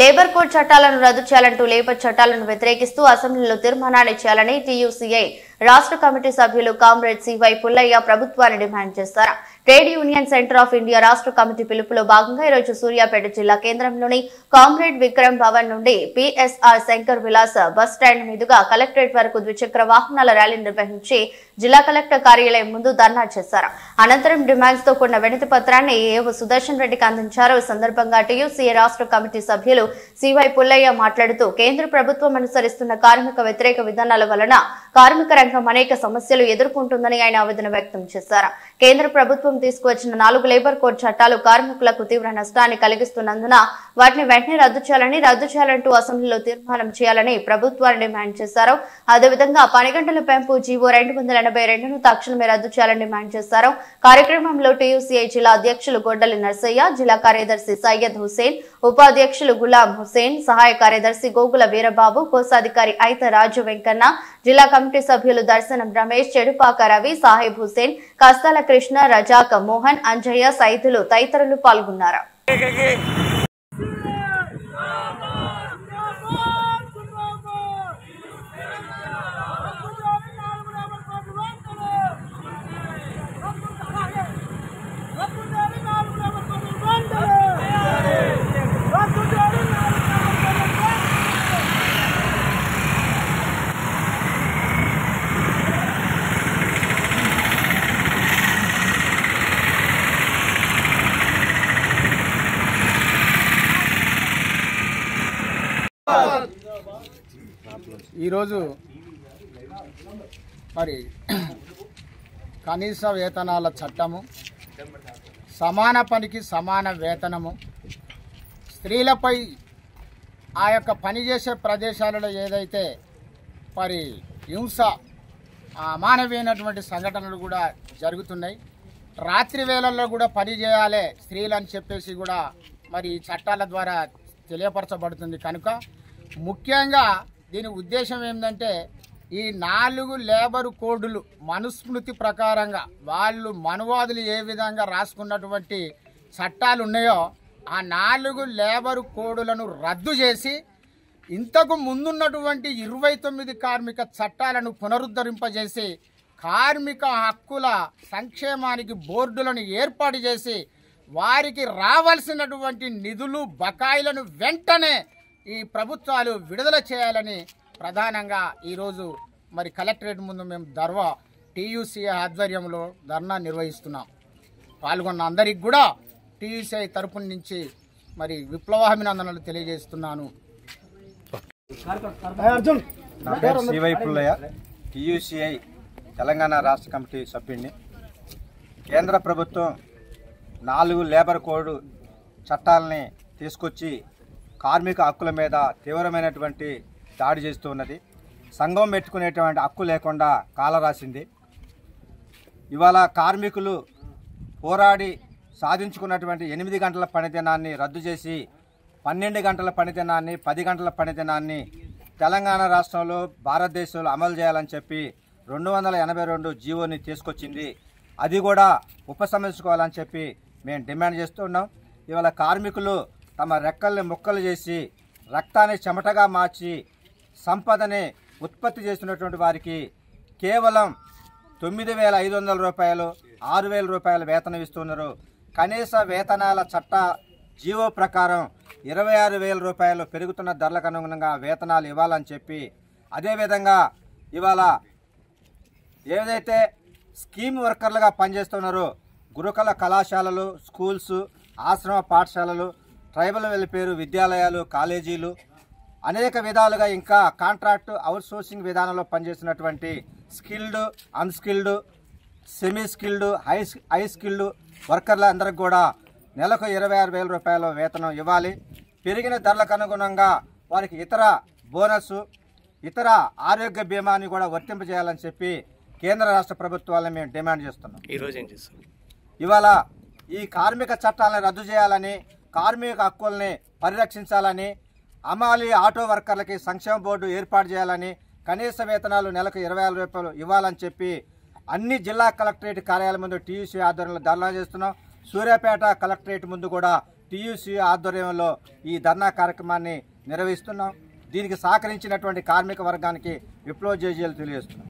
Labour code చట్టాలను రద్దు చేయాలంటూ లేబర్ చట్టాలను వ్యతిరేకిస్తూ అసెంబ్లీలో తీర్మానాన్ని చేయాలని టీయూసీఐ రాష్ట్ర కమిటీ సభ్యులు కామ్రేడ్ సివై పుల్లయ్య ప్రభుత్వాన్ని డిమాండ్ చేశారు. Trade union centre of India రాష్ట్ర కమిటీ పిలుపులో భాగంగా ఈరోజు సూర్యాపేట జిల్లా కేంద్రంలోని కామ్రేడ్ విక్రమ్ భవన్ నుండి PSR Shankar Vilas bus stand మీదుగా కలెక్టరేట్ వరకు ద్విచక్ర వాహనాల ర్యాలీ నిర్వహించి జిల్లా కలెక్టర్ కార్యాలయం ముందు ధర్నా చేశారు. అనంతరం డిమాండ్స్ తో కూడిన వినతి పత్రాన్ని ఏవో సుదర్శన్ రెడ్డికి అందించారు. ఈ సందర్భంగా టీయూసీఐ రాష్ట్ర కమిటీ సభ్యులు సివై పుల్లయ్య మాట్లాడుతూ కేంద్ర ప్రభుత్వం అనుసరిస్తున్న కార్మిక వ్యతిరేక విధానాల వలన కార్మిక రంగం అనేక సమస్యలు ఎదుర్కొంటుందని ఆయన ఆవేదన వ్యక్తం చేశారు. కేంద్ర ప్రభుత్వం తీసుకువచ్చిన 4 లేబర్ కోడ్ చట్టాలు కార్మికులకు తీవ్ర నష్టాన్ని కలిగిస్తున్నందున వాటిని వెంటనే రద్దు చేయాలంటూ అసెంబ్లీలో తీర్మానం చేయాలని ప్రభుత్వాన్ని డిమాండ్ చేశారు. అదేవిధంగా పని గంటల పెంపు జీవో 282ను తక్షణమే రద్దు చేయాలని డిమాండ్ చేశారు. కార్యక్రమంలో టీయూసీఐ జిల్లా అధ్యక్షులు గొడ్డలి నర్సయ్య, జిల్లా కార్యదర్శి సయ్యద్ హుసేన్, ఉపాధ్యక్షులు గులాం హుసేన్, సహాయ కార్యదర్శి గోగుల వీరబాబు, కోశాధికారి ఐత రాజు వెంకన్న, జిల్లా కమిటీ సభ్యులు దర్శనం రమేష్, చెడుపాక రవి, సాహిబ్ హుసేన్, కస్తాల కృష్ణ, రజాక్ మోహన్, అంజయ్య, సైదులు తదితరులు పాల్గొన్నారు. ఈరోజు మరి కనీస వేతనాల చట్టము, సమాన పనికి సమాన వేతనము, స్త్రీలపై ఆ యొక్క పనిచేసే ప్రదేశాలలో ఏదైతే మరి హింస, అమానవీయమైనటువంటి సంఘటనలు కూడా జరుగుతున్నాయి. రాత్రి వేళల్లో కూడా పని చేయాలి స్త్రీలు అని చెప్పేసి కూడా మరి ఈ చట్టాల ద్వారా తెలియపరచబడుతుంది. కనుక ముఖ్యంగా దీని ఉద్దేశం ఏంటంటే ఈ 4 లేబర్ కోడ్లు మనుస్మృతి ప్రకారంగా వాళ్ళు మనువాదులు ఏ విధంగా రాసుకున్నటువంటి చట్టాలు ఉన్నాయో ఆ 4 లేబర్ కోడులను రద్దు చేసి ఇంతకు ముందున్నటువంటి 29 కార్మిక చట్టాలను పునరుద్ధరింపజేసి కార్మిక హక్కుల సంక్షేమానికి బోర్డులను ఏర్పాటు చేసి వారికి రావాల్సినటువంటి నిధులు బకాయిలను వెంటనే ఈ ప్రభుత్వాలు విడుదల చేయాలని ప్రధానంగా ఈరోజు మరి కలెక్టరేట్ ముందు మేము టీయూసీఐ ఆధ్వర్యంలో ధర్నా నిర్వహిస్తున్నాం. పాల్గొన్న అందరికి కూడా టీయూసీఐ తరపు నుంచి మరి విప్లవాభినందనలు తెలియజేస్తున్నాను. నా పేరు సివై పుల్లయ్య, టీయూసీఐ తెలంగాణ రాష్ట్ర కమిటీ సభ్యుడిని. కేంద్ర ప్రభుత్వం 4 లేబర్ కోడ్ చట్టాలని తీసుకొచ్చి కార్మిక హక్కుల మీద తీవ్రమైనటువంటి దాడి చేస్తూ ఉన్నది. సంఘం పెట్టుకునేటువంటి హక్కు లేకుండా కాలరాసింది. ఇవాళ కార్మికులు పోరాడి సాధించుకున్నటువంటి 8 గంటల పనిదినాన్ని రద్దు చేసి 12 గంటల పనిదినాన్ని, 10 గంటల పనిదినాన్ని తెలంగాణ రాష్ట్రంలో భారతదేశంలో అమలు చేయాలని చెప్పి 282 జీవోని తీసుకొచ్చింది. అది కూడా ఉపసంహరించుకోవాలని చెప్పి మేము డిమాండ్ చేస్తున్నాం. ఇవాళ కార్మికులు తమ రెక్కల్ని ముక్కలు చేసి రక్తాన్ని చెమటగా మార్చి సంపదని ఉత్పత్తి చేస్తున్నటువంటి వారికి కేవలం 9,500 రూపాయలు, 6,000 రూపాయలు వేతనం ఇస్తున్నారు. కనీస వేతనాల చట్ట జీవో ప్రకారం 26,000 రూపాయలు పెరుగుతున్న ధరలకు అనుగుణంగా వేతనాలు ఇవ్వాలని చెప్పి, అదేవిధంగా ఇవాళ ఏదైతే స్కీమ్ వర్కర్లుగా పనిచేస్తున్నారో గురుకుల కళాశాలలు, స్కూల్స్, ఆశ్రమ పాఠశాలలు, ట్రైబల్ వెల్ఫేర్ విద్యాలయాలు, కాలేజీలు, అనేక విధాలుగా ఇంకా కాంట్రాక్ట్ అవుట్సోర్సింగ్ విధానంలో పనిచేసినటువంటి skilled, unskilled, semi skilled, high skilled వర్కర్లందరికీ కూడా నెలకు 26,000 రూపాయల వేతనం ఇవ్వాలి. పెరిగిన ధరలకు అనుగుణంగా వారికి ఇతర బోనస్, ఇతర ఆరోగ్య బీమాని కూడా వర్తింపజేయాలని చెప్పి కేంద్ర రాష్ట్ర ప్రభుత్వాలను మేము డిమాండ్ చేస్తున్నాం. ఇవాళ ఈ కార్మిక చట్టాలను రద్దు చేయాలని, కార్మిక హక్కుల్ని పరిరక్షించాలని, అమాలి ఆటో వర్కర్లకి సంక్షేమ బోర్డు ఏర్పాటు చేయాలని, కనీస వేతనాలు నెలకు 26,000 రూపాయలు ఇవ్వాలని చెప్పి అన్ని జిల్లా కలెక్టరేట్ కార్యాలయం ముందు టీయూసీ ఆధ్వర్యంలో ధర్నా చేస్తున్నాం. సూర్యాపేట కలెక్టరేట్ ముందు కూడా టీయూసీ ఆధ్వర్యంలో ఈ ధర్నా కార్యక్రమాన్ని నిర్వహిస్తున్నాం. దీనికి సహకరించినటువంటి కార్మిక వర్గానికి విప్లవ జేజేలు తెలియజేస్తున్నాం.